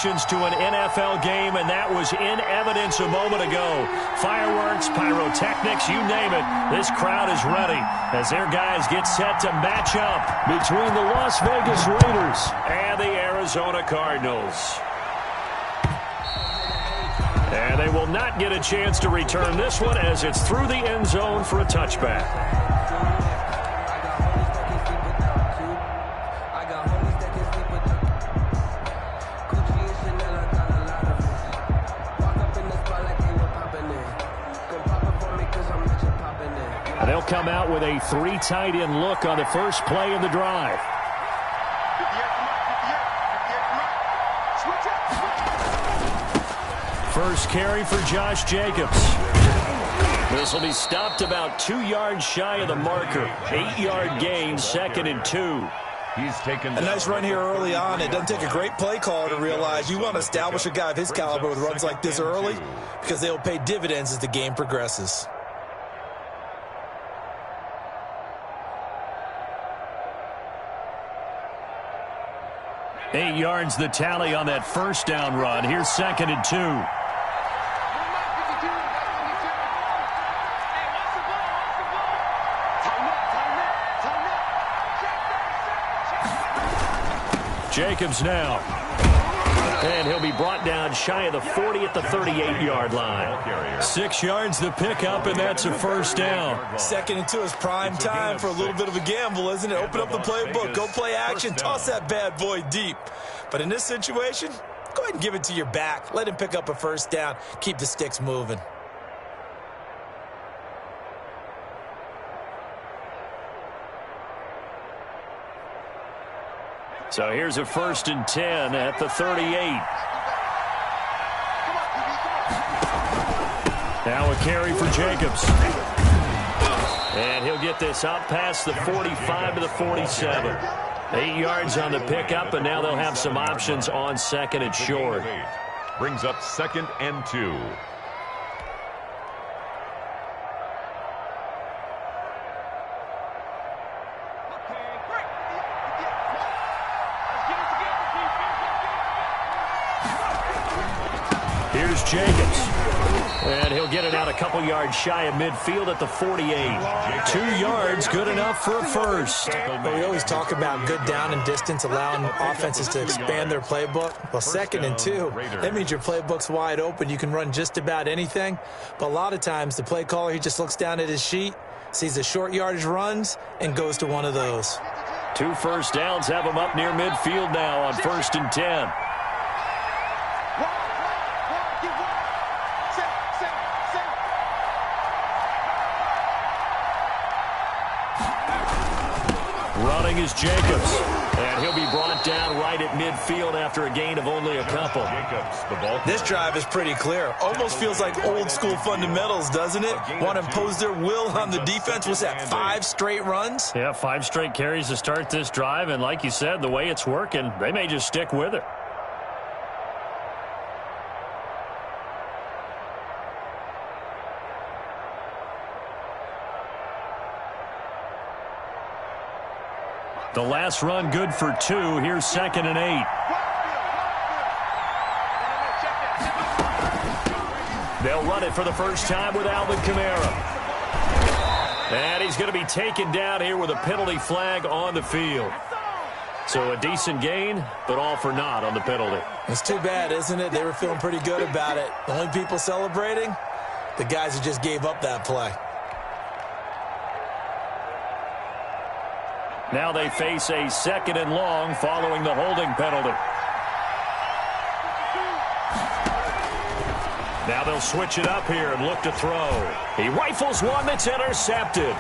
connections to an NFL game, and that was in evidence a moment ago. Fireworks, pyrotechnics, you name it. This crowd is ready as their guys get set to match up between the Las Vegas Raiders and the Arizona Cardinals. And they will not get a chance to return this one as it's through the end zone for a touchback. And they'll come out with a 3 tight end look on the first play of the drive. First carry for Josh Jacobs. This will be stopped about 2 yards shy of the marker. 8-yard gain, 2nd and 2. He's taken a nice run here early on. It doesn't take a great play caller to realize you want to establish a guy of his caliber with runs like this early because they will pay dividends as the game progresses. Eight yards the tally on that first down run. Here's 2nd and 2. Jacobs now. And he'll be brought down shy of the 40 at the 38-yard line. 6 yards the pickup, and that's a first down. 2nd and 2 is prime time for a little bit of a gamble, isn't it? Open up the playbook, go play action, toss that bad boy deep. But in this situation, go ahead and give it to your back. Let him pick up a first down. Keep the sticks moving. So here's a 1st and 10 at the 38. Now a carry for Jacobs. And he'll get this up past the 45 to the 47. 8 yards on the pickup, and now they'll have some options on 2nd and short. Brings up 2nd and 2. Here's Jacobs. And he'll get it out a couple yards shy of midfield at the 48. 2 yards, good enough for a first. But we always talk about good down and distance, allowing offenses to expand their playbook. Well, 2nd and 2, that means your playbook's wide open. You can run just about anything. But a lot of times, the play caller, he just looks down at his sheet, sees the short yardage runs, and goes to one of those. 2 first downs have him up near midfield now on 1st and 10. Running is Jacobs, and he'll be brought down right at midfield after a gain of only a couple. This drive is pretty clear. Almost feels like old school fundamentals, doesn't it? Want to impose their will on the defense. Was that 5 straight runs? Yeah, 5 straight carries to start this drive, and like you said, the way it's working, they may just stick with it. The last run good for 2. Here's 2nd and 8. They'll run it for the first time with Alvin Kamara. And he's going to be taken down here with a penalty flag on the field. So a decent gain, but all for naught on the penalty. It's too bad, isn't it? They were feeling pretty good about it. The only people celebrating, the guys who just gave up that play. Now they face a 2nd and long following the holding penalty. Now they'll switch it up here and look to throw. He rifles one that's intercepted.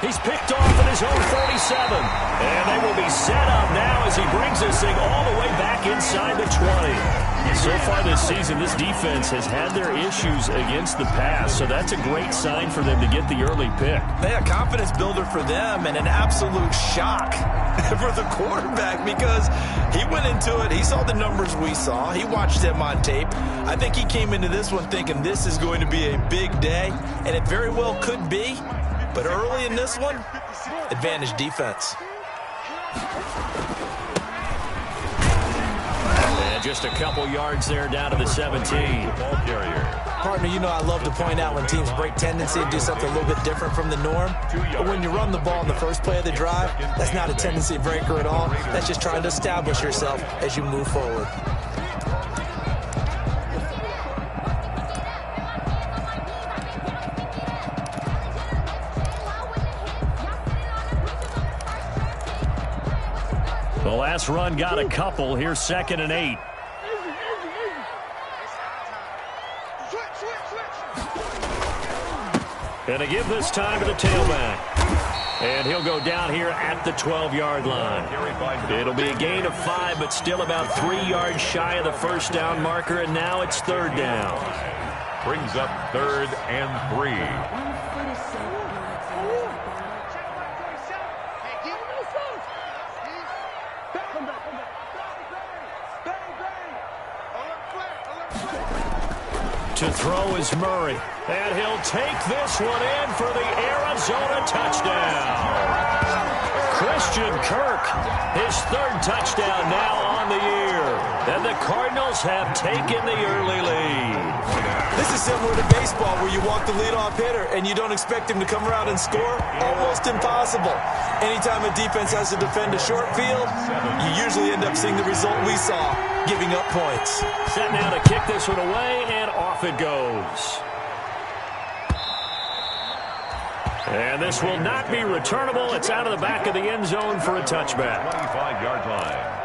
He's picked off at his own 47. And they will be set up now as he brings this thing all the way back inside the 20. So far this season, this defense has had their issues against the pass, so that's a great sign for them to get the early pick. Yeah, confidence builder for them and an absolute shock for the quarterback because he went into it. He saw the numbers we saw. He watched them on tape. I think he came into this one thinking this is going to be a big day, and it very well could be. But early in this one, advantage defense. just a couple yards there down to the 17. Ball carrier. Partner, you know I love to point out when teams break tendency and do something a little bit different from the norm. But when you run the ball in the first play of the drive, that's not a tendency breaker at all. That's just trying to establish yourself as you move forward. The last run got a couple. Here's 2nd and 8. Going to give this time to the tailback. And he'll go down here at the 12-yard line. It'll be a gain of 5, but still about 3 yards shy of the first down marker, and now it's 3rd down. Brings up 3rd and 3. To throw is Murray. And he'll take this one in for the Arizona touchdown. Christian Kirk, his 3rd touchdown now on the year. And the Cardinals have taken the early lead. This is similar to baseball where you walk the leadoff hitter and you don't expect him to come around and score. Almost impossible. Anytime a defense has to defend a short field, you usually end up seeing the result we saw, giving up points. Set now to kick this one away, and off it goes. And this will not be returnable. It's out of the back of the end zone for a touchback. 25-yard line.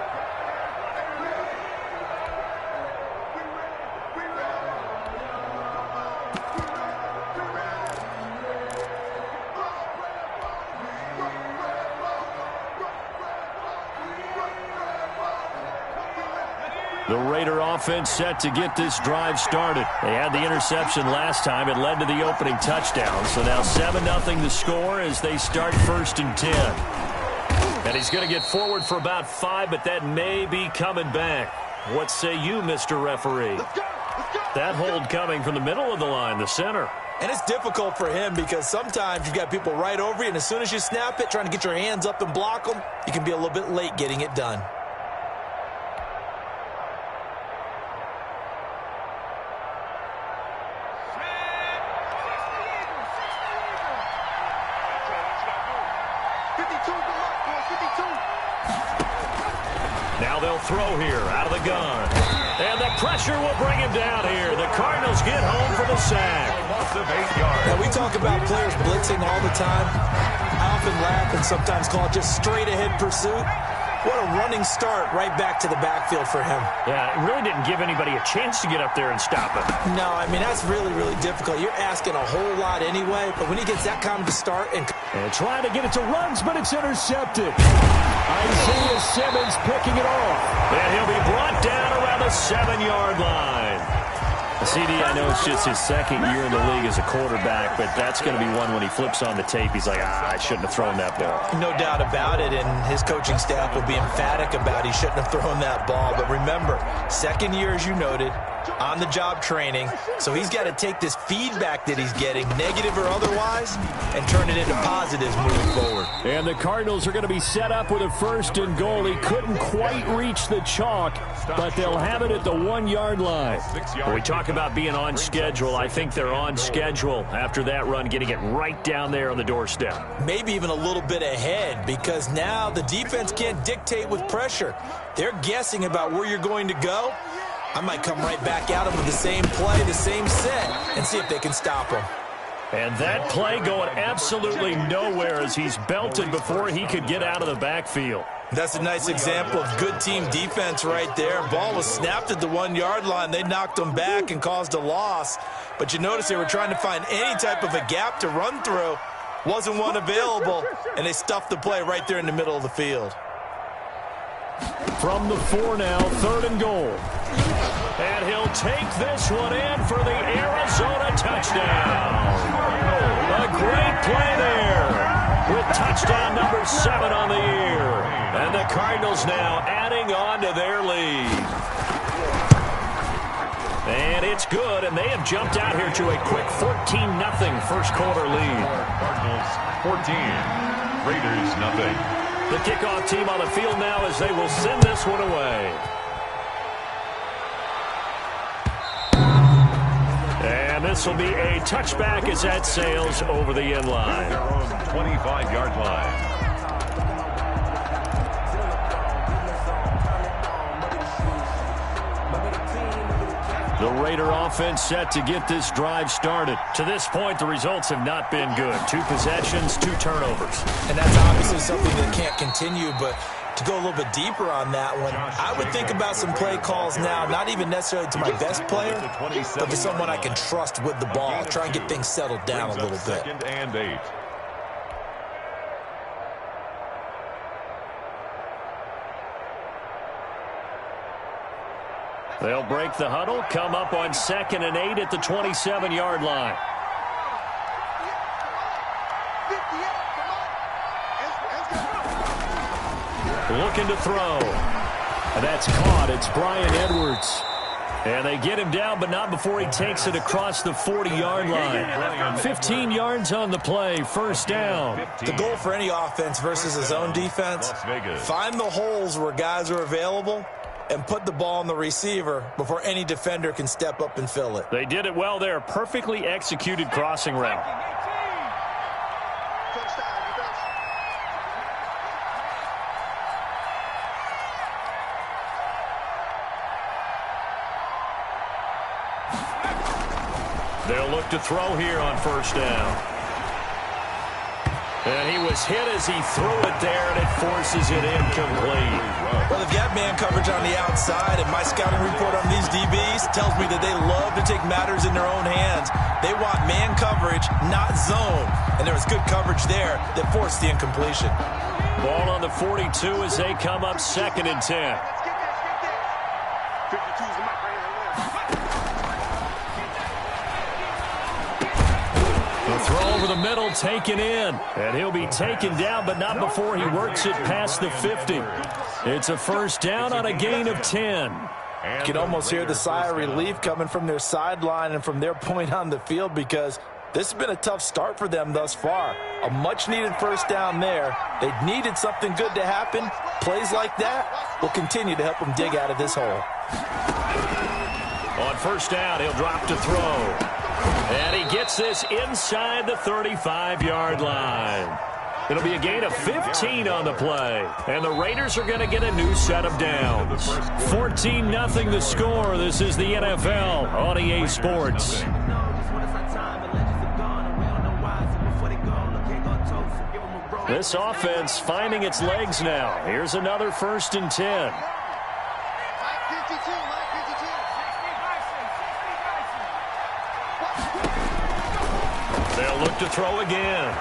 The Raider offense set to get this drive started. They had the interception last time. It led to the opening touchdown. So now 7-0 the score as they start 1st and 10. And he's going to get forward for about 5, but that may be coming back. What say you, Mr. Referee? That hold coming from the middle of the line, the center. And it's difficult for him because sometimes you've got people right over you, and as soon as you snap it, trying to get your hands up and block them, you can be a little bit late getting it done. Now they'll throw here out of the gun. And the pressure will bring him down here. The Cardinals get home for the sack. Now, we talk about players blitzing all the time. I often laugh and sometimes call it just straight-ahead pursuit. What a running start right back to the backfield for him. Yeah, it really didn't give anybody a chance to get up there and stop him. No, I mean, that's really, really difficult. You're asking a whole lot anyway, but when he gets that kind of a start and trying to get it to runs, but it's intercepted. Isaiah Simmons picking it off. And he'll be brought down around the 7-yard line. CD, I know it's just his 2nd year in the league as a quarterback, but that's going to be one when he flips on the tape. He's like, I shouldn't have thrown that ball. No doubt about it, and his coaching staff will be emphatic about he shouldn't have thrown that ball. But remember, 2nd year, as you noted, on-the-job training, so he's got to take this feedback that he's getting, negative or otherwise, and turn it into positives moving forward. And the Cardinals are going to be set up with a 1st and goal. He couldn't quite reach the chalk, but they'll have it at the 1-yard line. When we talk about being on schedule, I think they're on schedule after that run, getting it right down there on the doorstep. Maybe even a little bit ahead, because now the defense can't dictate with pressure. They're guessing about where you're going to go. I might come right back at them with the same play, the same set, and see if they can stop them. And that play going absolutely nowhere as he's belted before he could get out of the backfield. That's a nice example of good team defense right there. Ball was snapped at the 1-yard line. They knocked him back and caused a loss. But you notice they were trying to find any type of a gap to run through. Wasn't one available, and they stuffed the play right there in the middle of the field. From the 4 now, 3rd and goal. And he'll take this one in for the Arizona touchdown. A great play there with touchdown number 7 on the year. And the Cardinals now adding on to their lead. And it's good, and they have jumped out here to a quick 14-0 first quarter lead. Cardinals 14, Raiders nothing. The kickoff team on the field now as they will send this one away. And this will be a touchback as that sails over the end line. Their own 25-yard line. The Raider offense set to get this drive started. To this point, the results have not been good. 2 possessions, 2 turnovers. And that's obviously something that can't continue, but to go a little bit deeper on that one, I would think about some play calls now, not even necessarily to my best player, but to someone I can trust with the ball. Try and get things settled down a little bit. 2nd and 8. They'll break the huddle, come up on 2nd and 8 at the 27-yard line. Looking to throw. And that's caught. It's Brian Edwards. And they get him down, but not before he takes it across the 40-yard line. 15 yards on the play, 1st down. The goal for any offense versus his own defense, find the holes where guys are available and put the ball on the receiver before any defender can step up and fill it. They did it well there. Perfectly executed crossing route. They'll look to throw here on 1st down. And he was hit as he threw it there, and it forces it incomplete. Well, if you have man coverage on the outside, and my scouting report on these DBs tells me that they love to take matters in their own hands. They want man coverage, not zone. And there was good coverage there that forced the incompletion. Ball on the 42 as they come up 2nd and 10. Throw over the middle, taken in. And he'll be taken down, but not before he works it past the 50. It's a 1st down on a gain of 10. You can almost hear the sigh of relief coming from their sideline and from their point on the field, because this has been a tough start for them thus far. A much-needed 1st down there. They needed something good to happen. Plays like that will continue to help them dig out of this hole. On 1st down, he'll drop to throw. And he gets this inside the 35-yard line. It'll be a gain of 15 on the play. And the Raiders are going to get a new set of downs. 14-0 the score. This is the NFL on EA Sports. This offense finding its legs now. Here's another 1st and 10. They'll look to throw again.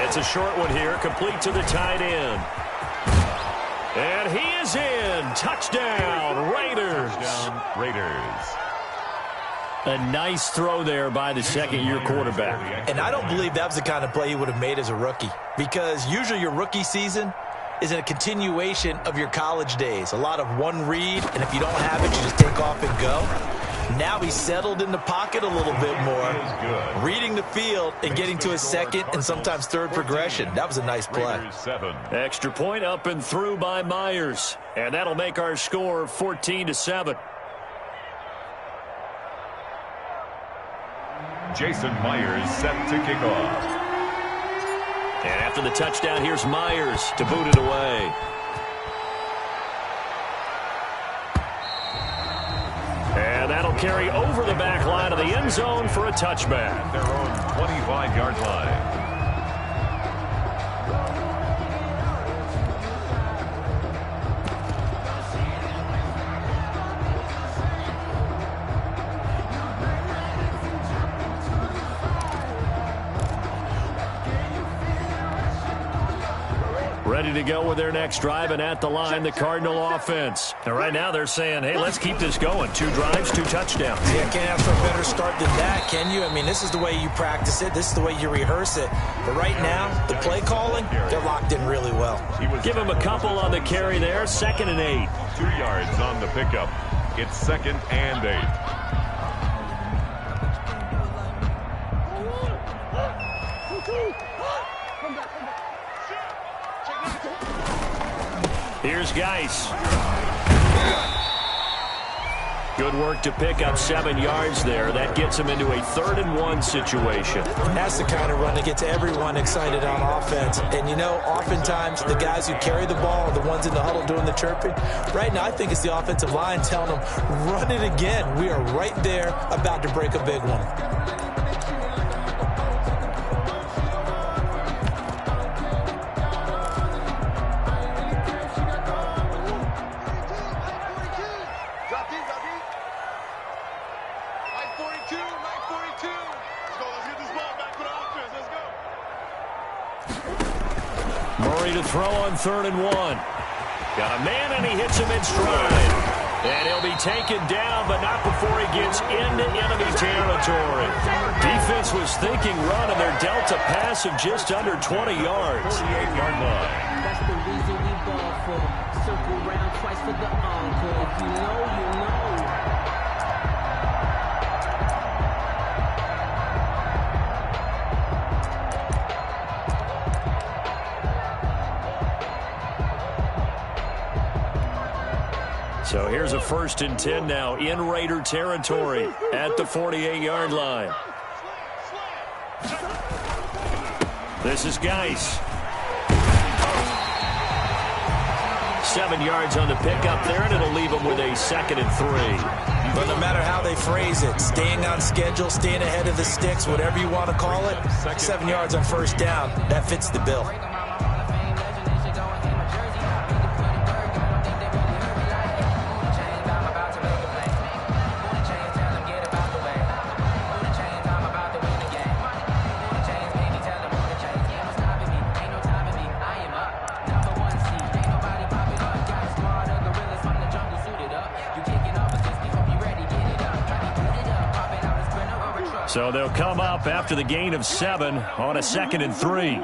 It's a short one here, complete to the tight end. And he is in. Touchdown, Raiders. A nice throw there by the 2nd-year quarterback. And I don't believe that was the kind of play he would have made as a rookie, because usually your rookie season is a continuation of your college days. A lot of one read, and if you don't have it, you just take off and go. Now he's settled in the pocket a little bit more, reading the field and getting to his 2nd and sometimes 3rd progression. That was a nice play. Extra point up and through by Myers. And that'll make our score 14-7. Jason Myers set to kick off. And after the touchdown, here's Myers to boot it away. And that'll carry over the back line of the end zone for a touchback. Their own 25-yard line. Ready to go with their next drive, and at the line, the Cardinal offense. And right now they're saying, hey, let's keep this going. 2 drives, 2 touchdowns. Yeah, can't ask for a better start than that, can you? I mean, this is the way you practice it. This is the way you rehearse it. But right now, the play calling, they're locked in really well. Give him a couple on the carry there. 2nd and 8. 2 yards on the pickup. It's 2nd and 8. Here's Geis. Good work to pick up 7 yards there. That gets him into a 3rd-and-1 situation. That's the kind of run that gets everyone excited on offense. And, you know, oftentimes the guys who carry the ball are the ones in the huddle doing the chirping. Right now, I think it's the offensive line telling them, run it again. We are right there about to break a big one. Murray to throw on 3rd-and-1. Got a man, and he hits him in stride. And he'll be taken down, but not before he gets into enemy territory. Defense was thinking run, and they're dealt a pass of just under 20 yards. 48-yard line. That's the reason we ball for. Circle round twice for the encore. If you know, you know. So here's a 1st and 10 now in Raider territory at the 48-yard line. This is Geis. 7 yards on the pickup there, and it'll leave him with a 2nd and 3. But no matter how they phrase it, staying on schedule, staying ahead of the sticks, whatever you want to call it, 7 yards on 1st down, that fits the bill. So they'll come up after the gain of 7 on a 2nd and 3.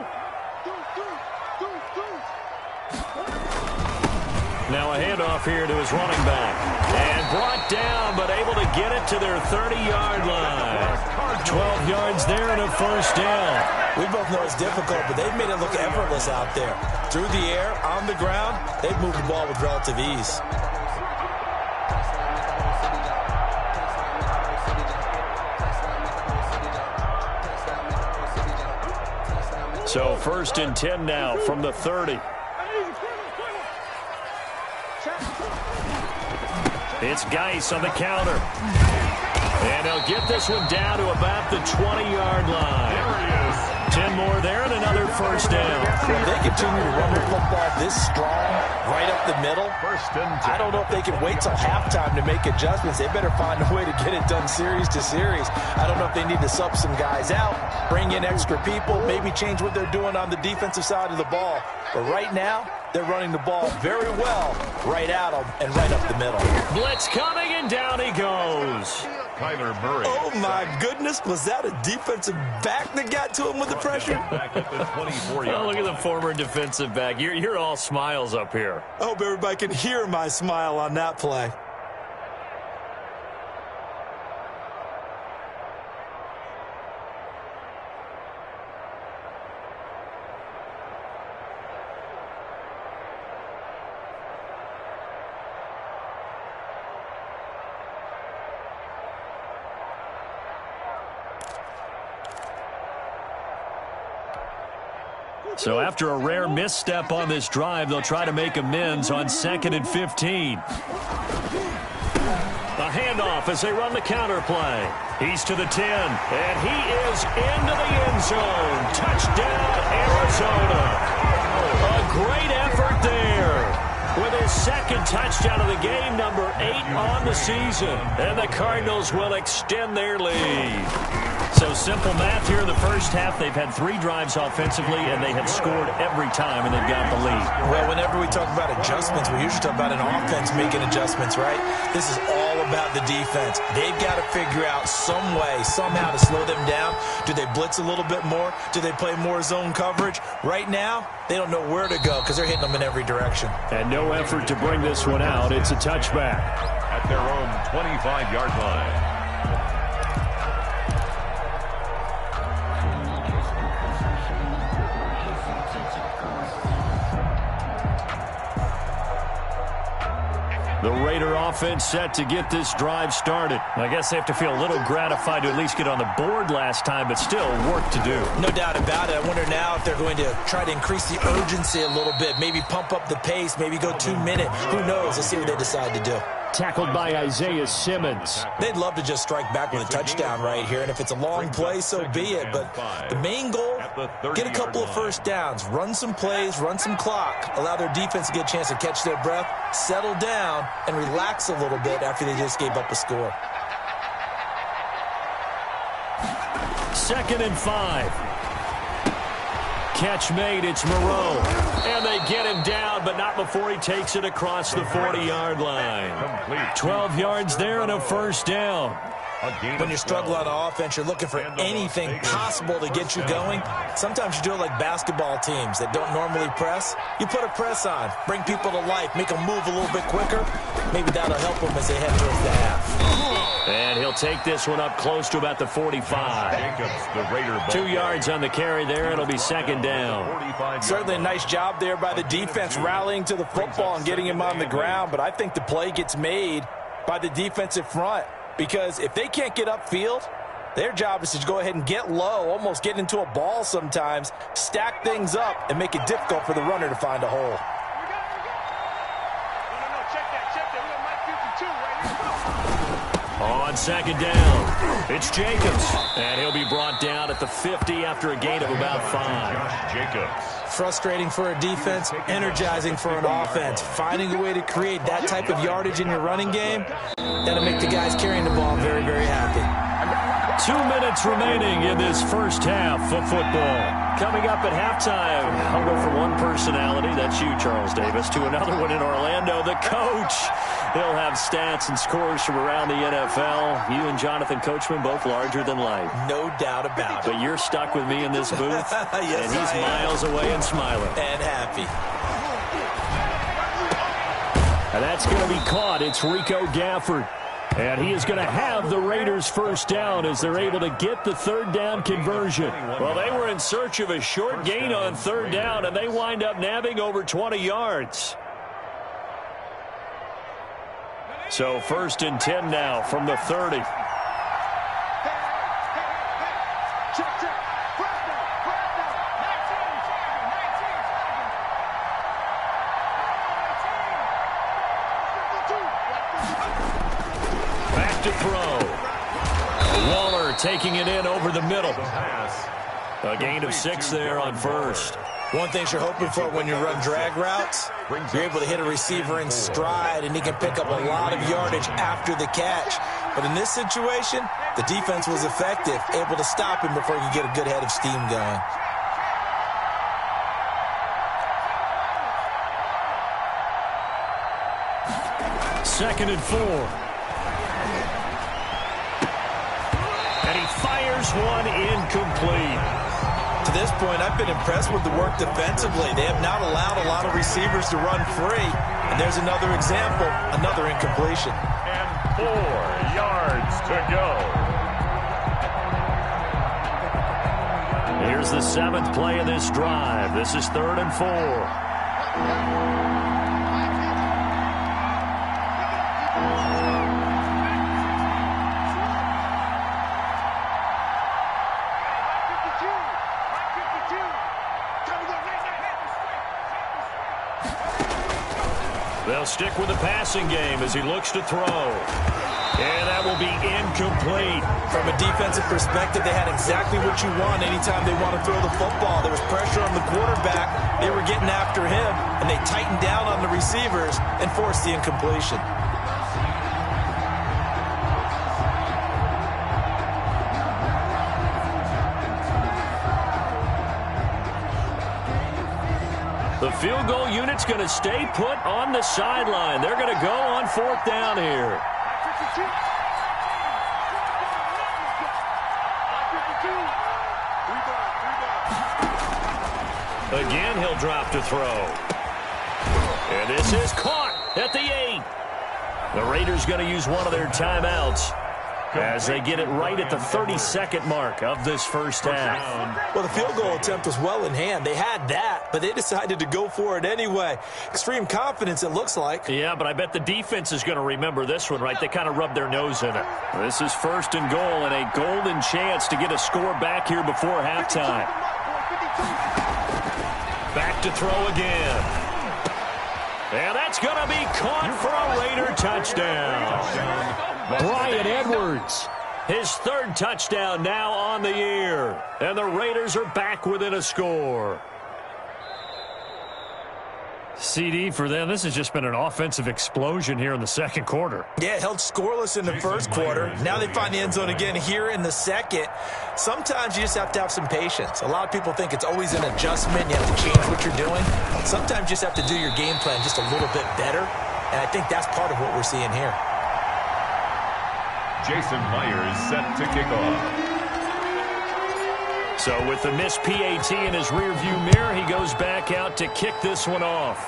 Now a handoff here to his running back. And brought down, but able to get it to their 30-yard line. 12 yards there and a 1st down. We both know it's difficult, but they've made it look effortless out there. Through the air, on the ground, they've moved the ball with relative ease. So 1st and 10 now from the 30. It's Geis on the counter. And he'll get this one down to about the 20-yard line. 10 more there and another 1st down. If they continue to run the football this strong, right up the middle, 1st and 10. I don't know if they can wait till halftime to make adjustments. They better find a way to get it done series to series. I don't know if they need to sub some guys out, bring in extra people, maybe change what they're doing on the defensive side of the ball. But right now, they're running the ball very well right at them and right up the middle. Blitz coming, and down he goes. Kyler Murray. Oh, my goodness. Was that a defensive back that got to him with the pressure? Back at the 24-yard Oh, look at the former defensive back. You're all smiles up here. I hope everybody can hear my smile on that play. So after a rare misstep on this drive, they'll try to make amends on 2nd and 15. A handoff as they run the counter play. He's to the 10, and he is into the end zone. Touchdown, Arizona. A great effort there. With his 2nd touchdown of the game, number 8 on the season. And the Cardinals will extend their lead. So simple math here in the first half. They've had 3 drives offensively, and they have scored every time, and they've got the lead. Well, whenever we talk about adjustments, we usually talk about an offense making adjustments, right? This is all about the defense. They've got to figure out some way, somehow to slow them down. Do they blitz a little bit more? Do they play more zone coverage? Right now, they don't know where to go because they're hitting them in every direction. And no effort to bring this one out. It's a touchback. at their own 25-yard line. The Raider offense set to get this drive started. I guess they have to feel a little gratified to at least get on the board last time, but still work to do. No doubt about it. I wonder now if they're going to try to increase the urgency a little bit, maybe pump up the pace, maybe go 2 minutes. Who knows? Let's see what they decide to do. Tackled by Isaiah Simmons. They'd love to just strike back with a touchdown right here, and if it's a long play, so be it. But the main goal, get a couple of first downs, run some plays, run some clock, allow their defense to get a chance to catch their breath, settle down, and relax a little bit after they just gave up a score. 2nd and 5. Catch made, it's Moreau. And they get him down, but not before he takes it across the 40-yard line. 12 yards there and a first down. When you're struggling on offense, you're looking for anything possible to get you going. Sometimes you do it like basketball teams that don't normally press. You put a press on, bring people to life, make them move a little bit quicker. Maybe that'll help them as they head towards the half. And he'll take this one up close to about the 45. 2 yards on the carry there. It'll be 2nd down. Certainly a nice job there by the defense rallying to the football and getting him on the ground. But I think the play gets made by the defensive front. Because if they can't get upfield, their job is to go ahead and get low, almost get into a ball sometimes, stack things up, and make it difficult for the runner to find a hole. On 2nd down, it's Jacobs. And he'll be brought down at the 50 after a gain of about 5. Jacobs. Frustrating for a defense, energizing for an offense. Finding a way to create that type of yardage in your running game, that'll make the guys carrying the ball very, very happy. 2 minutes remaining in this first half of football. Coming up at halftime, I'll go from one personality, that's you, Charles Davis, to another one in Orlando, the coach. He'll have stats and scores from around the NFL. You and Jonathan Coachman, both larger than life. No doubt about it. But you're stuck with me in this booth, yes, and he's miles away and smiling. And happy. And that's going to be caught. It's Rico Gafford. And he is going to have the Raiders first down as they're able to get the 3rd down conversion. Well, they were in search of a short gain on 3rd down, and they wind up nabbing over 20 yards. So 1st and 10 now from the 30. Back to throw. Waller taking it in over the middle. A gain of 6 there on 1st. One thing you're hoping for when you run drag routes, you're able to hit a receiver in stride, and he can pick up a lot of yardage after the catch. But in this situation, the defense was effective, able to stop him before he could get a good head of steam going. Second and 4. And he fires one incomplete. To this point, I've been impressed with the work defensively. They have not allowed a lot of receivers to run free. And there's another example, another incompletion. And 4 yards to go. Here's the 7th play of this drive. This is 3rd and 4. They'll stick with the passing game as he looks to throw. And that will be incomplete. From a defensive perspective, they had exactly what you want anytime they want to throw the football. There was pressure on the quarterback. They were getting after him, and they tightened down on the receivers and forced the incompletion. The field goal unit's going to stay put on the sideline. They're going to go on 4th down here. Again, he'll drop to throw. And this is caught at the 8. The Raiders going to use one of their timeouts as they get it right at the 32nd mark of this first half. Well, the field goal attempt was well in hand. They had that. but they decided to go for it anyway. Extreme confidence, it looks like. Yeah, but I bet the defense is going to remember this one, right? They kind of rubbed their nose in it. This is 1st and goal and a golden chance to get a score back here before halftime. Back to throw again. And that's going to be caught for a Raider touchdown. Bryan Edwards. His 3rd touchdown now on the year. And the Raiders are back within a score. CD for them. This has just been an offensive explosion here in the 2nd quarter. Yeah, held scoreless in the 1st quarter. Now they find the end zone again here in the 2nd. Sometimes you just have to have some patience. A lot of people think it's always an adjustment. You have to change what you're doing. Sometimes you just have to do your game plan just a little bit better. And I think that's part of what we're seeing here. Jason Myers set to kick off. So with the missed PAT in his rearview mirror, he goes back out to kick this one off.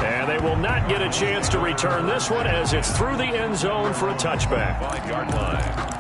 And they will not get a chance to return this one as it's through the end zone for a touchback. 5-yard line.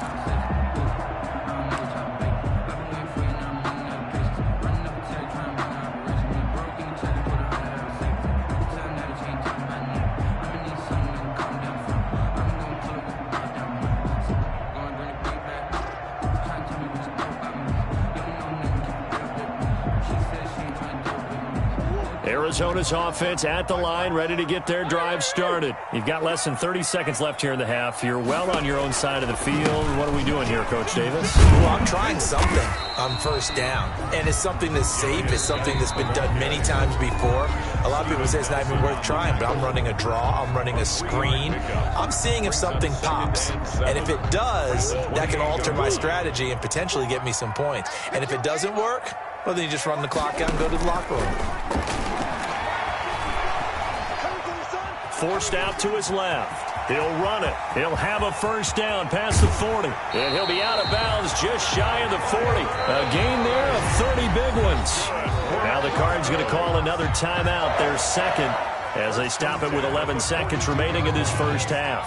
Arizona's offense at the line, ready to get their drive started. You've got less than 30 seconds left here in the half. You're well on your own side of the field. What are we doing here, Coach Davis? Well, I'm trying something on 1st down. And it's something that's safe. It's something that's been done many times before. A lot of people say it's not even worth trying, but I'm running a draw. I'm running a screen. I'm seeing if something pops. And if it does, that can alter my strategy and potentially get me some points. And if it doesn't work, well, then you just run the clock out and go to the locker room. Forced out to his left. He'll run it. He'll have a 1st down past the 40. And he'll be out of bounds just shy of the 40. A gain there of 30 big ones. Now the Cards going to call another timeout, their 2nd, as they stop it with 11 seconds remaining in this 1st half.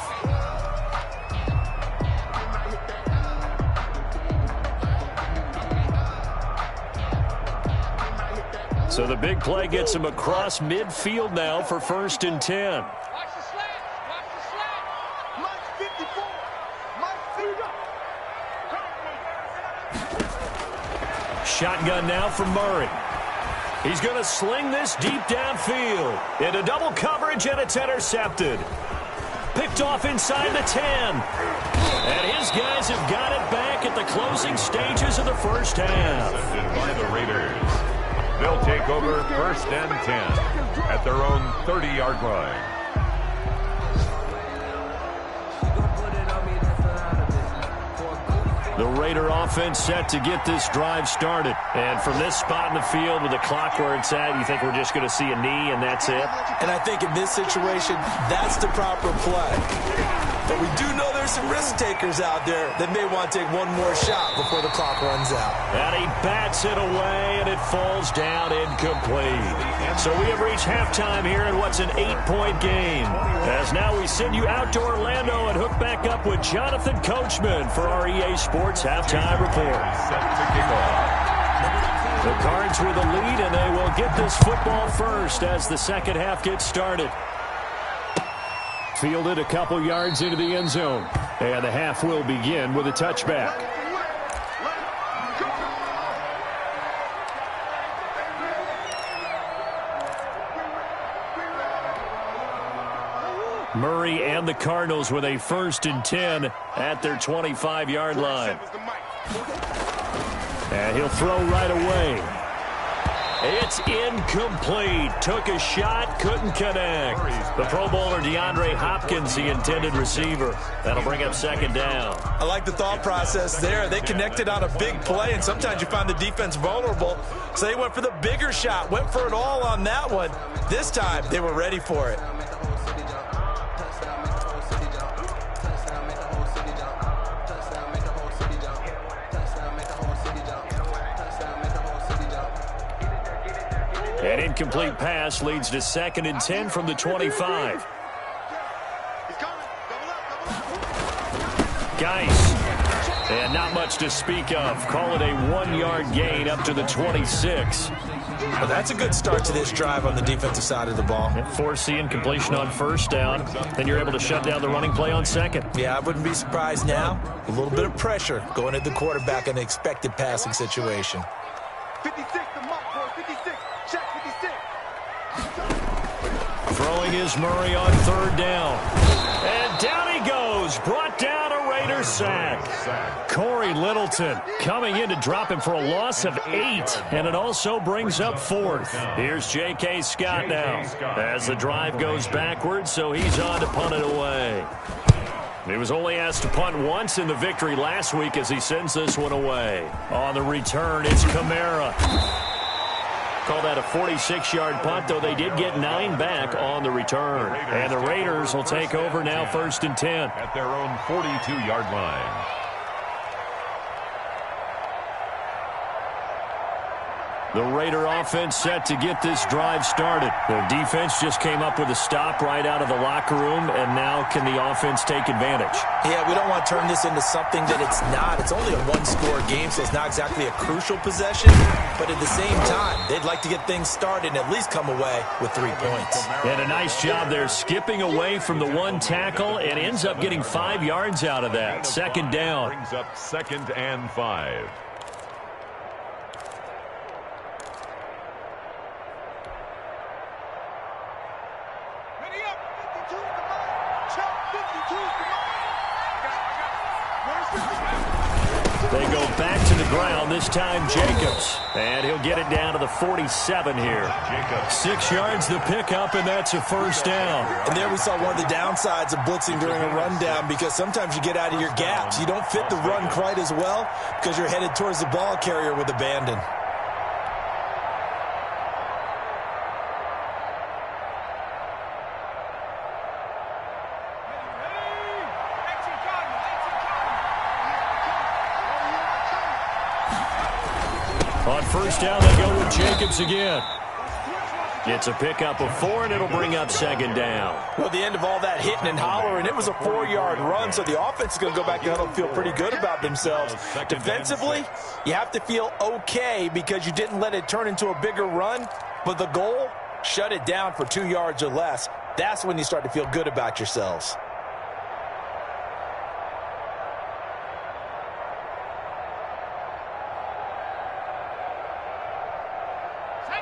So the big play gets him across midfield now for 1st and 10. Shotgun now from Murray. He's going to sling this deep downfield. Into double coverage, and it's intercepted. Picked off inside the 10. And his guys have got it back at the closing stages of the 1st half. Intercepted by the Raiders. They'll take over 1st and 10 at their own 30-yard line. The Raider offense set to get this drive started. And from this spot in the field with the clock where it's at, you think we're just going to see a knee and that's it? And I think in this situation, that's the proper play. But we do know there's some risk takers out there that may want to take one more shot before the clock runs out. And he bats it away, and it falls down incomplete. So we have reached halftime here in what's an 8-point game. As now we send you out to Orlando and hook back up with Jonathan Coachman for our EA Sports Halftime Report. Set to kick off. The Cards with a lead, and they will get this football first as the 2nd half gets started. Fielded a couple yards into the end zone. And the half will begin with a touchback. Murray and the Cardinals with a 1st and 10 at their 25-yard line. And he'll throw right away. It's incomplete. Took a shot, couldn't connect. The Pro Bowler DeAndre Hopkins, the intended receiver. That'll bring up 2nd down. I like the thought process there. They connected on a big play, and sometimes you find the defense vulnerable. So they went for the bigger shot, went for it all on that one. This time, they were ready for it. An incomplete pass leads to 2nd and 10 from the 25. Geis And not much to speak of. Call it a 1-yard gain up to the 26. Well, that's a good start to this drive on the defensive side of the ball. Forcing completion on first down. Then you're able to shut down the running play on second. Yeah, I wouldn't be surprised now. A little bit of pressure going at the quarterback in an expected passing situation. 56, the mark for 56. Check 56. Throwing is Murray on third down. And down he goes. Brought down a Raider sack. Corey Littleton coming in to drop him for a loss of 8. And it also brings up fourth. Here's J.K. Scott now as the drive goes backwards, so he's on to punt it away. He was only asked to punt once in the victory last week as he sends this one away. On the return, it's Kamara. Call that a 46-yard punt, though they did get 9 back on the return. And the Raiders will take over now, 1st and 10. At their own 42-yard line. The Raider offense set to get this drive started. Their defense just came up with a stop right out of the locker room, and now can the offense take advantage? Yeah, we don't want to turn this into something that it's not. It's only a one-score game, so it's not exactly a crucial possession. But at the same time, they'd like to get things started and at least come away with 3 points. And a nice job there skipping away from the one tackle and ends up getting 5 yards out of that. Second down. Brings up 2nd and 5. They go back to the ground, this time Jacobs. And he'll get it down to the 47 here. 6 yards the pickup, and that's a first down. And there we saw one of the downsides of blitzing during a rundown, because sometimes you get out of your gaps. You don't fit the run quite as well because you're headed towards the ball carrier with abandon. On first down, they go with Jacobs again. It's a pickup of 4, and it'll bring up 2nd down. Well, the end of all that hitting and hollering, it was a 4-yard run, so the offense is going to go back and feel pretty good about themselves. Defensively, you have to feel okay because you didn't let it turn into a bigger run, but the goal, shut it down for 2 yards or less. That's when you start to feel good about yourselves.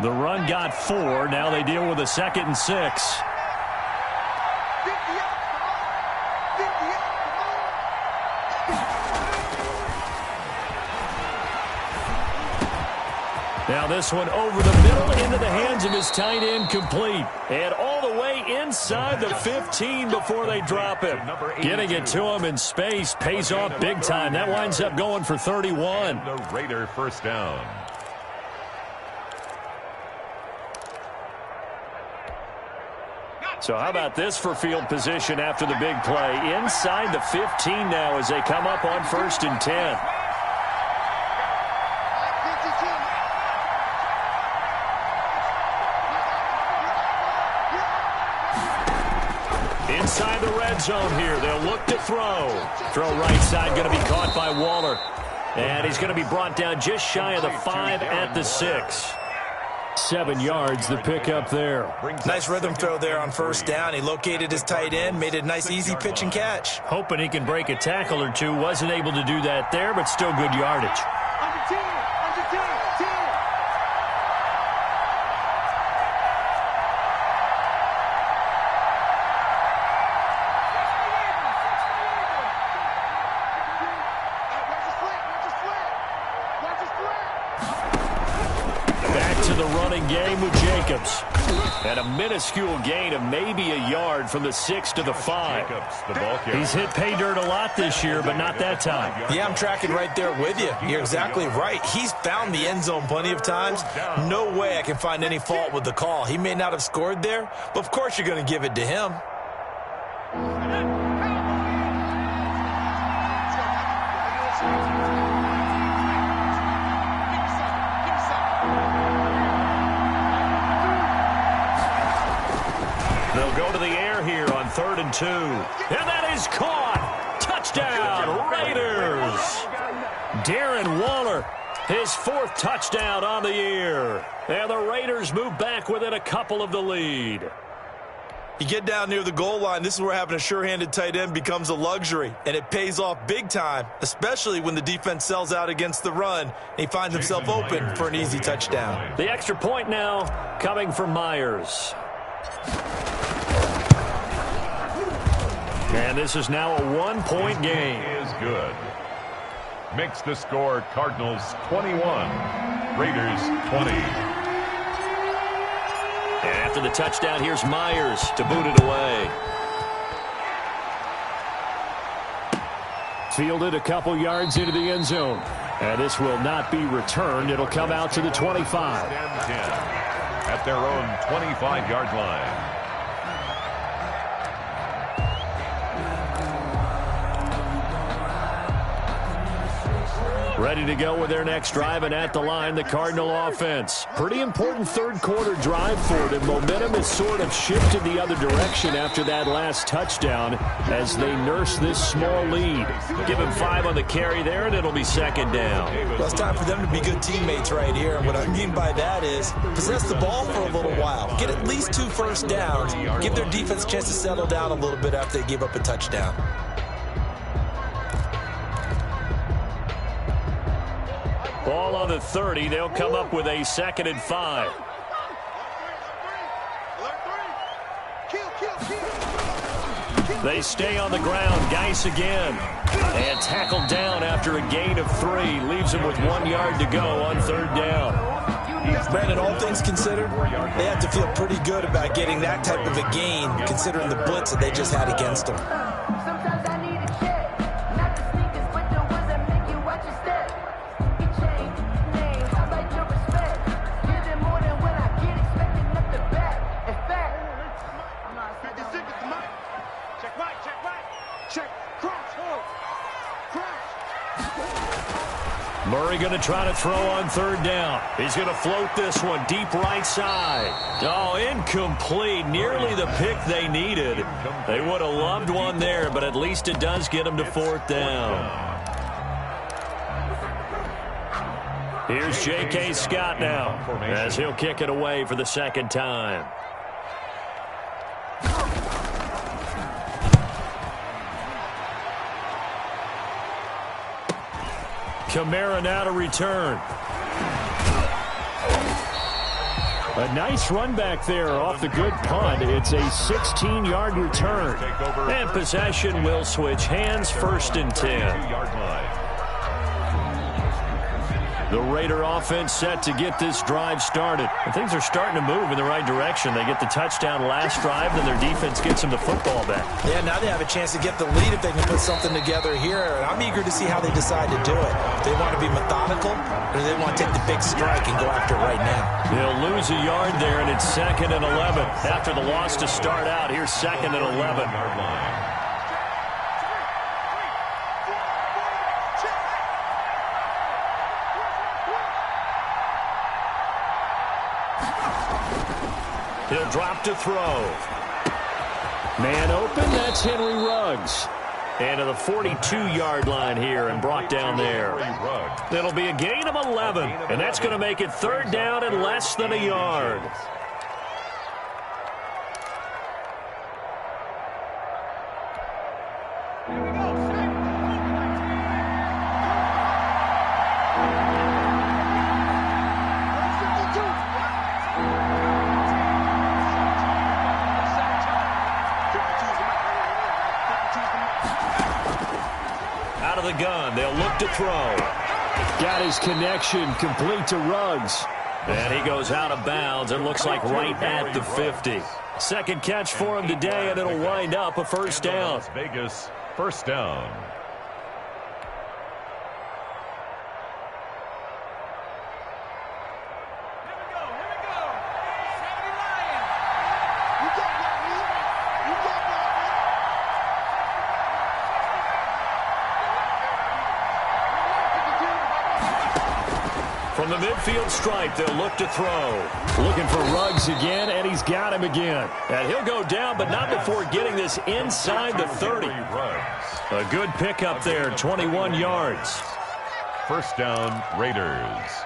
The run got 4. Now they deal with a 2nd and 6. Now this one over the middle into the hands of his tight end, complete. And all the way inside the 15 before they drop him. Getting it to him in space pays off big time. That winds up going for 31. The Raider first down. So how about this for field position after the big play? Inside the 15 now as they come up on 1st and 10. Inside the red zone here. They'll look to throw. Throw right side, going to be caught by Waller. And he's going to be brought down just shy of the 5 at the 6. 7 yards, the pickup there. Nice rhythm throw there on first down. He located his tight end, made it a nice, easy pitch and catch. Hoping he can break a tackle or two. Wasn't able to do that there, but still good yardage. Game with Jacobs. And a minuscule gain of maybe a yard from the 6 to the 5. He's hit pay dirt a lot this year, but not that time. Yeah, I'm tracking right there with you. You're exactly right. He's found the end zone plenty of times. No way I can find any fault with the call. He may not have scored there, but of course you're going to give it to him. They'll go to the air here on 3rd and 2. And that is caught. Touchdown, Raiders. Darren Waller, his 4th touchdown on the year. And the Raiders move back within a couple of the lead. You get down near the goal line, this is where having a sure-handed tight end becomes a luxury, and it pays off big time, especially when the defense sells out against the run, and he finds himself open for an easy touchdown. The extra point now coming from Myers. And this is now a 1-point game. Is good. Makes the score Cardinals 21, Raiders 20. And after the touchdown, here's Myers to boot it away. Fielded a couple yards into the end zone. And this will not be returned. It'll come out to the 25. 10 at their own 25-yard line. Ready to go with their next drive, and at the line, the Cardinal offense. Pretty important third-quarter drive for it, and momentum has sort of shifted the other direction after that last touchdown as they nurse this small lead. Give him 5 on the carry there, and it'll be 2nd down. Well, it's time for them to be good teammates right here, and what I mean by that is possess the ball for a little while. Get at least 2 first downs. Give their defense a chance to settle down a little bit after they give up a touchdown. Ball on the 30. They'll come up with a 2nd and 5. They stay on the ground. Geis again. And tackled down after a gain of 3. Leaves him with 1 yard to go on 3rd down. Brandon, all things considered, they have to feel pretty good about getting that type of a gain, considering the blitz that they just had against them. Murray going to try to throw on 3rd down. He's going to float this one deep right side. Oh, incomplete. Nearly the pick they needed. They would have loved one there, but at least it does get them to 4th down. Here's J.K. Scott now as he'll kick it away for the 2nd time. Kamara now to return. A nice run back there off the good punt. It's a 16-yard return. And possession will switch hands, 1st and 10. The Raider offense set to get this drive started. And things are starting to move in the right direction. They get the touchdown last drive, then their defense gets them the football back. Yeah, now they have a chance to get the lead if they can put something together here. And I'm eager to see how they decide to do it. Do they want to be methodical, or do they want to take the big strike and go after it right now? They'll lose a yard there, and it's 2nd and 11. After the loss to start out, here's 2nd and 11. He'll drop to throw. Man open, that's Henry Ruggs. And to the 42-yard line here and brought down there. It'll be a gain of 11, and that's going to make it 3rd down and less than a yard. Gun. They'll look to throw. Got his connection complete to Ruggs. And he goes out of bounds and looks like right at the 50. 2nd catch for him today, and it'll wind up a 1st down. Las Vegas, 1st down. From the midfield stripe, they'll look to throw. Looking for Ruggs again, and he's got him again. And he'll go down, but not before getting this inside the 30. A good pickup there, 21 yards. First down, Raiders.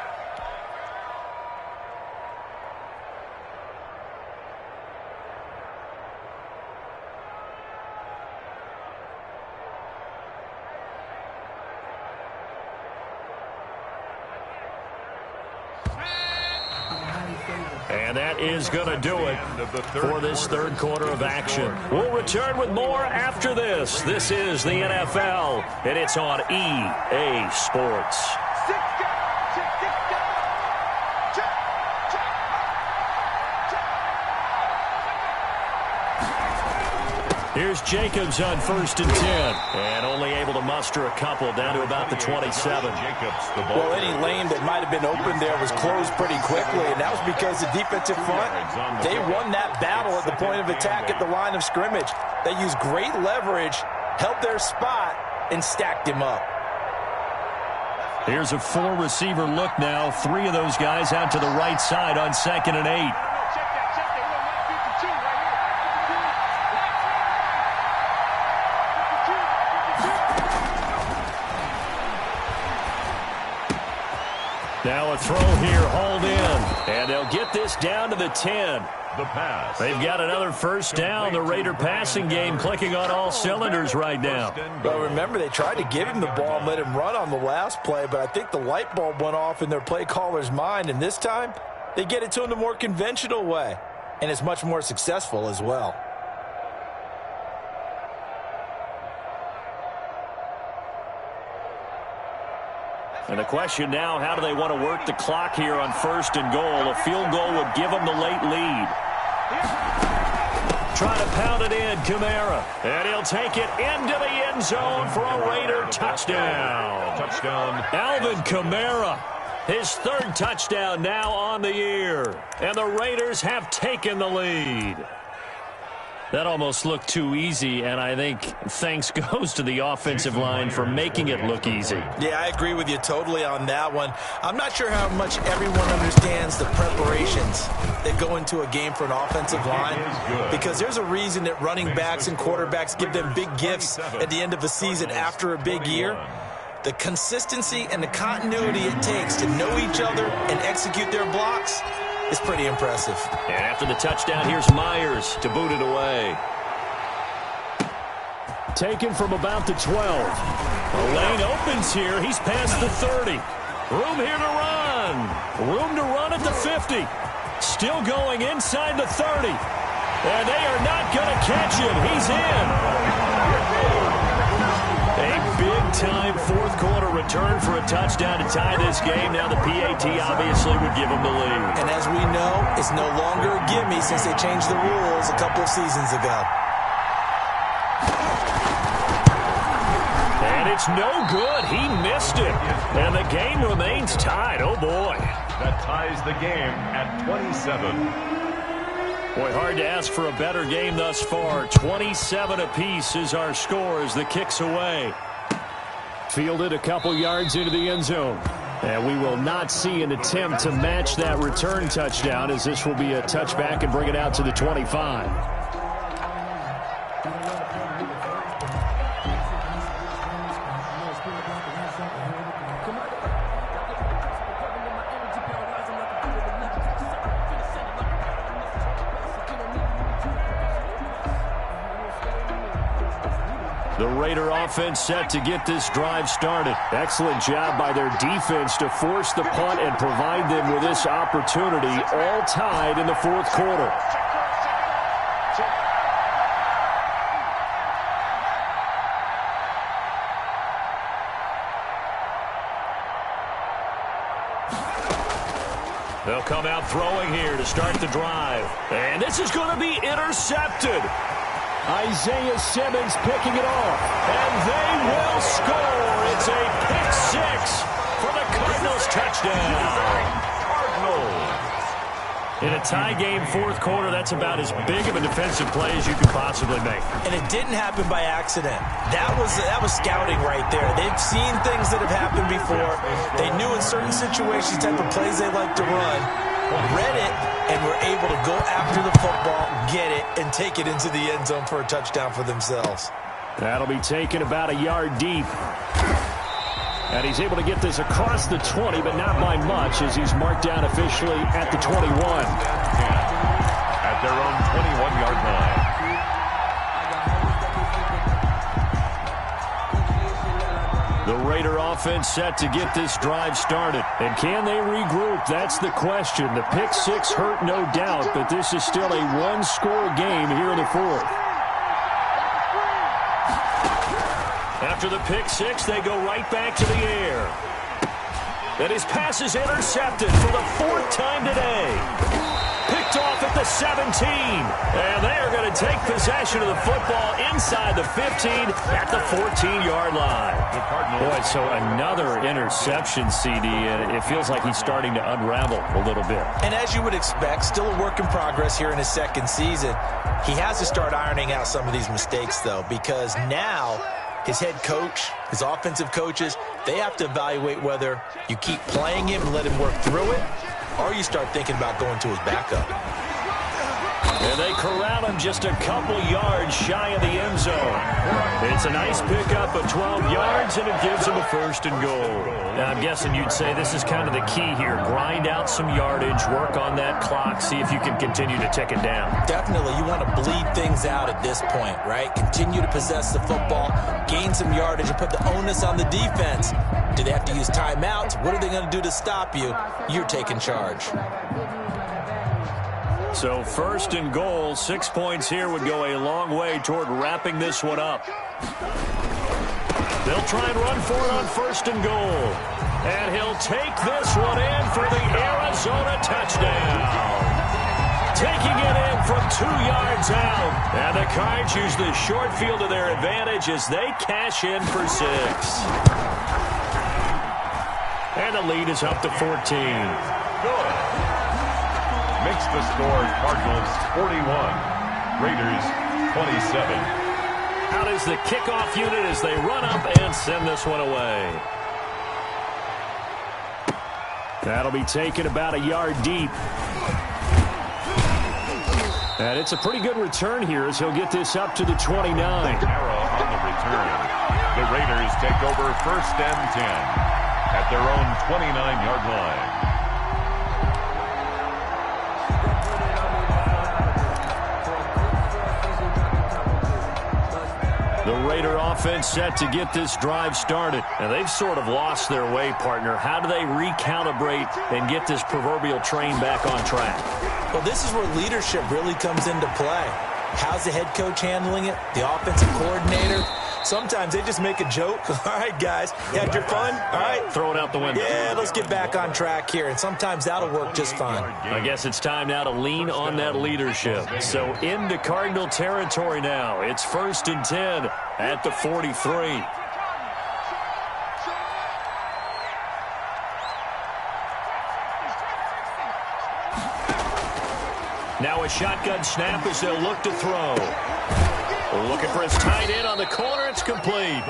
And that is going to do it for this third quarter of action. We'll return with more after this. This is the NFL, and it's on EA Sports. Here's Jacobs on 1st and 10. And only able to muster a couple down to about the 27. Well, any lane that might have been open there was closed pretty quickly, and that was because the defensive front, they won that battle at the point of attack at the line of scrimmage. They used great leverage, held their spot, and stacked him up. Here's a 4-receiver look now. 3 of those guys out to the right side on 2nd and 8. Now a throw here, hauled in. And they'll get this down to the 10. The pass. They've got another first down. The Raider passing game clicking on all cylinders right now. Well, remember, they tried to give him the ball and let him run on the last play, but I think the light bulb went off in their play caller's mind, and this time they get it to him the more conventional way, and it's much more successful as well. And the question now, how do they want to work the clock here on 1st and goal? A field goal would give them the late lead. Trying to pound it in, Kamara. And he'll take it into the end zone for a Raider touchdown. Alvin Kamara, his 3rd touchdown now on the year. And the Raiders have taken the lead. That almost looked too easy, and I think thanks goes to the offensive line for making it look easy. Yeah, I agree with you totally on that one. I'm not sure how much everyone understands the preparations that go into a game for an offensive line, because there's a reason that running backs and quarterbacks give them big gifts at the end of the season after a big year. The consistency and the continuity it takes to know each other and execute their blocks is pretty impressive. And after the touchdown, here's Myers to boot it away. Taken from about the 12. The lane opens here. He's past the 30. Room here to run. Room to run at the 50. Still going inside the 30. And they are not going to catch him. He's in. A big-time fourth-quarter return for a touchdown to tie this game. Now the PAT obviously would give them the lead. And as we know, it's no longer a gimme since they changed the rules a couple of seasons ago. And it's no good. He missed it. And the game remains tied. Oh, boy. That ties the game at 27. Boy, hard to ask for a better game thus far. 27 apiece is our score as the kick's away. Fielded a couple yards into the end zone. And we will not see an attempt to match that return touchdown, as this will be a touchback and bring it out to the 25. The Raider offense set to get this drive started. Excellent job by their defense to force the punt and provide them with this opportunity, all tied in the fourth quarter. They'll come out throwing here to start the drive. And this is going to be intercepted. Isaiah Simmons picking it off. And they will score. It's a pick-6 for the Cardinals touchdown. In a tie game fourth quarter, that's about as big of a defensive play as you could possibly make. And it didn't happen by accident. That was scouting right there. They've seen things that have happened before. They knew in certain situations the type of plays they like to run, read it, and were able to go after the football, get it, and take it into the end zone for a touchdown for themselves. That'll be taken about a yard deep. And he's able to get this across the 20, but not by much, as he's marked down officially at the 21. At their own 21-yard line. The Raider offense set to get this drive started. And can they regroup? That's the question. The pick six hurt, no doubt, but this is still a one-score game here in the fourth. After the pick six, they go right back to the air. And his pass is intercepted for the fourth time today. Picked off at the 17. And they are going to take possession of the football inside the 15 at the 14-yard line. Boy, so another interception, CD, and it feels like he's starting to unravel a little bit. And as you would expect, still a work in progress here in his second season. He has to start ironing out some of these mistakes, though, because now his head coach, his offensive coaches, they have to evaluate whether you keep playing him and let him work through it, or you start thinking about going to his backup. And they corral him just a couple yards shy of the end zone. It's a nice pickup of 12 yards, and it gives him a first and goal. Now, I'm guessing you'd say this is kind of the key here. Grind out some yardage, work on that clock, see if you can continue to tick it down. Definitely. You want to bleed things out at this point, right? Continue to possess the football, gain some yardage, and put the onus on the defense. Do they have to use timeouts? What are they going to do to stop you? You're taking charge. So first and goal, 6 points here would go a long way toward wrapping this one up. They'll try and run for it on first and goal. And he'll take this one in for the Arizona touchdown. Taking it in from 2 yards out. And the Cards use the short field to their advantage as they cash in for 6. And the lead is up to 14. Good. Makes the score Cardinals 41, Raiders 27. Out is the kickoff unit as they run up and send this one away. That'll be taken about a yard deep. And it's a pretty good return here as he'll get this up to the 29. Arrow on the return. The Raiders take over first and 10 at their own 29-yard line. The Raider offense set to get this drive started. And they've sort of lost their way, partner. How do they recalibrate and get this proverbial train back on track? Well, this is where leadership really comes into play. How's the head coach handling it? The offensive coordinator? Sometimes they just make a joke. All right, guys, you had your fun? All right. Throw it out the window. Yeah, let's get back on track here. And sometimes that'll work just fine. I guess it's time now to lean on that leadership. So into Cardinal territory now. It's first and 10 at the 43. Now a shotgun snap as they'll look to throw. Looking for his tight end on the corner. It's complete.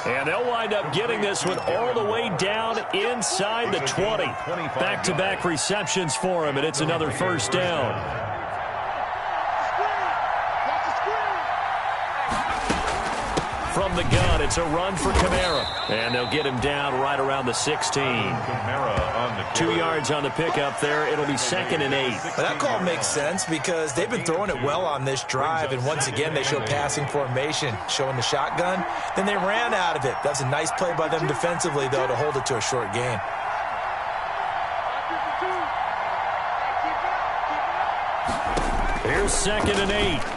And they'll wind up getting this one all the way down inside the 20. Back-to-back receptions for him, and it's another first down. From the gun, it's a run for Kamara. And they'll get him down right around the 16. 2 yards on the pickup there. It'll be second and 8. Well, that call makes sense because they've been throwing it well on this drive. And once again, they show passing formation, showing the shotgun. Then they ran out of it. That's a nice play by them defensively, though, to hold it to a short gain. Here's second and 8.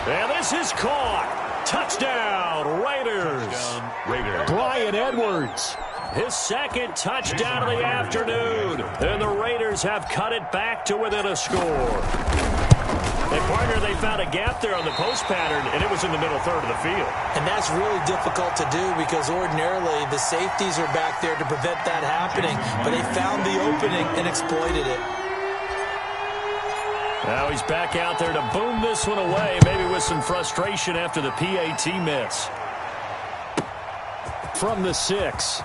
And this is caught. Touchdown, Raiders. Bryan Edwards. His second touchdown of the afternoon. And the Raiders have cut it back to within a score. And, partner, they found a gap there on the post pattern, and it was in the middle third of the field. And that's really difficult to do because ordinarily the safeties are back there to prevent that happening. But they found the opening and exploited it. Now he's back out there to boom this one away, maybe with some frustration after the PAT miss. From the 6.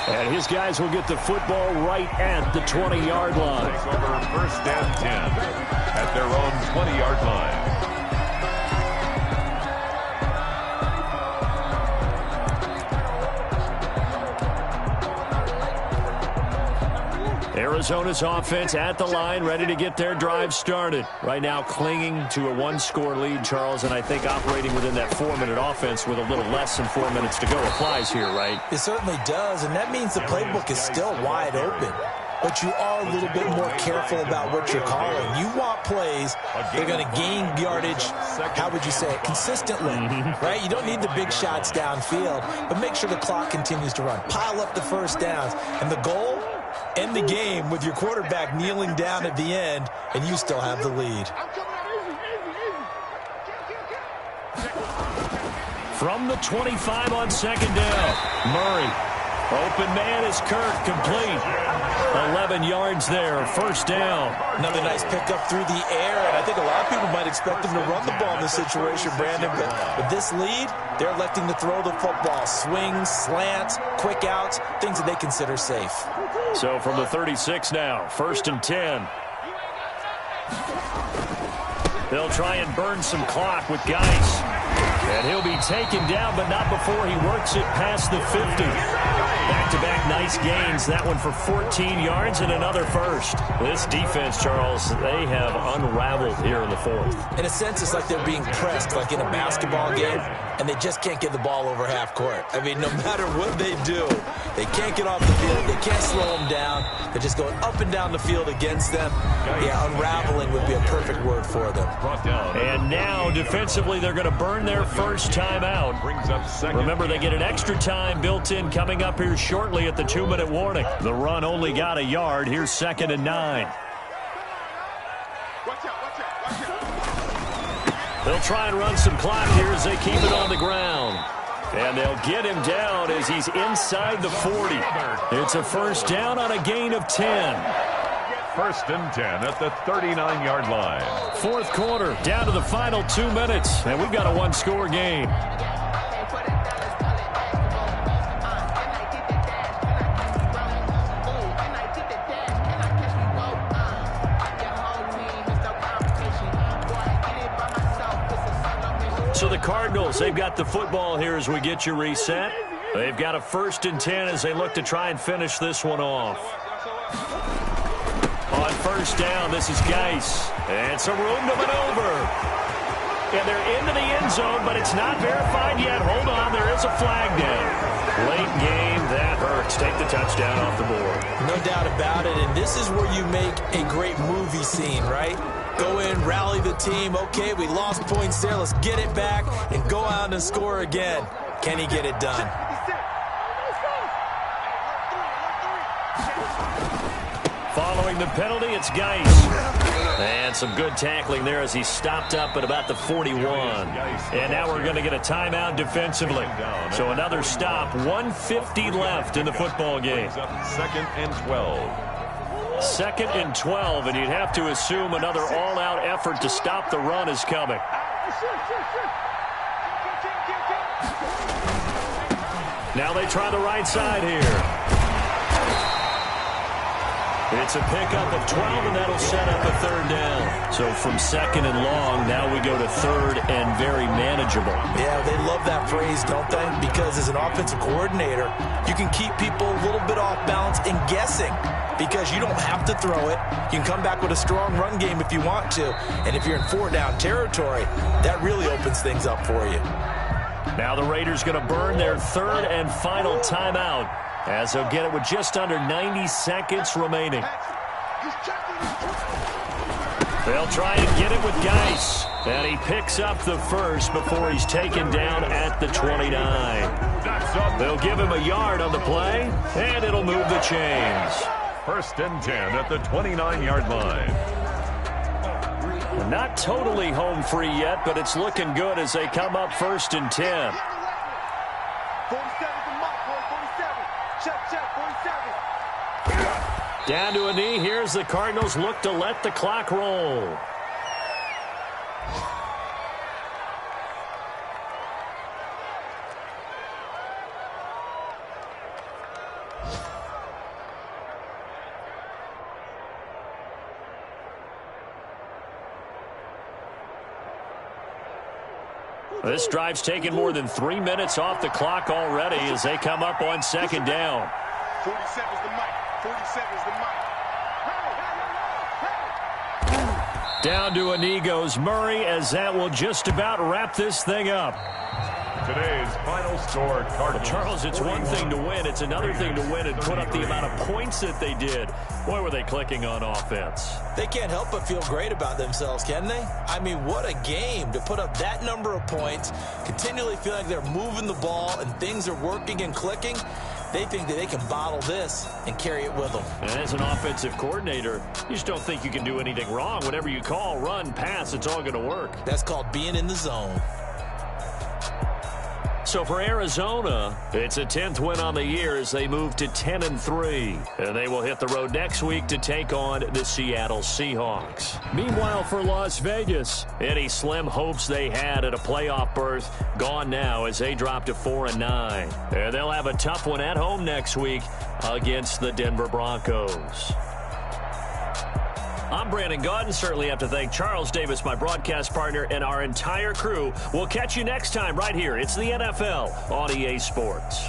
And his guys will get the football right at the 20-yard line. Take over first and 10 at their own 20-yard line. Arizona's offense at the line, ready to get their drive started. Right now clinging to a one-score lead, Charles, and I think operating within that 4-minute offense with a little less than 4 minutes to go applies here, right? It certainly does, and that means the playbook is still wide open. But you are a little bit more careful about what you're calling. You want plays that are going to gain yardage, how would you say it, consistently, right? You don't need the big shots downfield, but make sure the clock continues to run. Pile up the first downs. And the goal, end the game with your quarterback kneeling down at the end, and you still have the lead. From the 25 on second down, Murray. Open man is Kirk, complete. 11 yards there, first down. Another nice pickup through the air, and I think a lot of people might expect them to run the ball in this situation, Brandon, but with this lead, they're electing to throw the football. Swings, slants, quick outs, things that they consider safe. So from the 36 now, first and 10. They'll try and burn some clock with Geis. And he'll be taken down, but not before he works it past the 50. Back-to-back nice gains. That one for 14 yards and another first. This defense, Charles, they have unraveled here in the fourth. In a sense, it's like they're being pressed, like in a basketball game, and they just can't get the ball over half court. I mean, no matter what they do, they can't get off the field. They can't slow them down. They're just going up and down the field against them. Yeah, unraveling would be a perfect word for them. And now, defensively, they're going to burn their first timeout. Remember, they get an extra time built in coming up here shortly at the 2-minute warning. The run only got a yard. Here's 2nd and 9. They'll try and run some clock here as they keep it on the ground. And they'll get him down as he's inside the 40. It's a first down on a gain of 10. First and 10 at the 39-yard line. Fourth quarter, down to the final 2 minutes, and we've got a one-score game. So the Cardinals, they've got the football here as we get you reset. They've got a first and 10 as they look to try and finish this one off. On first down, this is Geis. And some room to maneuver. And they're into the end zone, but it's not verified yet. Hold on, there is a flag down. Late game, that hurts. Take the touchdown off the board. No doubt about it, and this is where you make a great movie scene, right? Go in, rally the team. Okay, we lost points there. Let's get it back and go out and score again. Can he get it done? Following the penalty, it's Geis. And some good tackling there as he stopped up at about the 41. And now we're going to get a timeout defensively. So another stop, 1:50 left in the football game. 2nd and 12. 2nd and 12, and you'd have to assume another all-out effort to stop the run is coming. Now they try the right side here. It's a pickup of 12, and that'll set up a third down. So from 2nd and long, now we go to 3rd and very manageable. Yeah, they love that phrase, don't they? Because as an offensive coordinator, you can keep people a little bit off balance and guessing because you don't have to throw it. You can come back with a strong run game if you want to. And if you're in 4-down territory, that really opens things up for you. Now the Raiders going to burn their 3rd and final timeout, as they'll get it with just under 90 seconds remaining. They'll try and get it with Geis. And he picks up the first before he's taken down at the 29. They'll give him a yard on the play, and it'll move the chains. 1st and 10 at the 29-yard line. Not totally home free yet, but it's looking good as they come up 1st and 10. 47's the mark, boy. 47. Check, 47. Down to a knee. Here's the Cardinals look to let the clock roll. This drive's taken more than 3 minutes off the clock already as they come up on 2nd down. 47's the mic. 47's the mic. Down to a knee goes Murray, as that will just about wrap this thing up. Today's final score, Cardinals. Well, Charles, it's one thing to win. It's another thing to win and put up the amount of points that they did. Boy, were they clicking on offense. They can't help but feel great about themselves, can they? I mean, what a game to put up that number of points, continually feel like they're moving the ball and things are working and clicking. They think that they can bottle this and carry it with them. And as an offensive coordinator, you just don't think you can do anything wrong. Whatever you call, run, pass, it's all going to work. That's called being in the zone. So for Arizona, it's a 10th win on the year as they move to 10-3. And they will hit the road next week to take on the Seattle Seahawks. Meanwhile, for Las Vegas, any slim hopes they had at a playoff berth gone now as they drop to 4-9. And they'll have a tough one at home next week against the Denver Broncos. I'm Brandon Gaudin. Certainly have to thank Charles Davis, my broadcast partner, and our entire crew. We'll catch you next time right here. It's the NFL on EA Sports.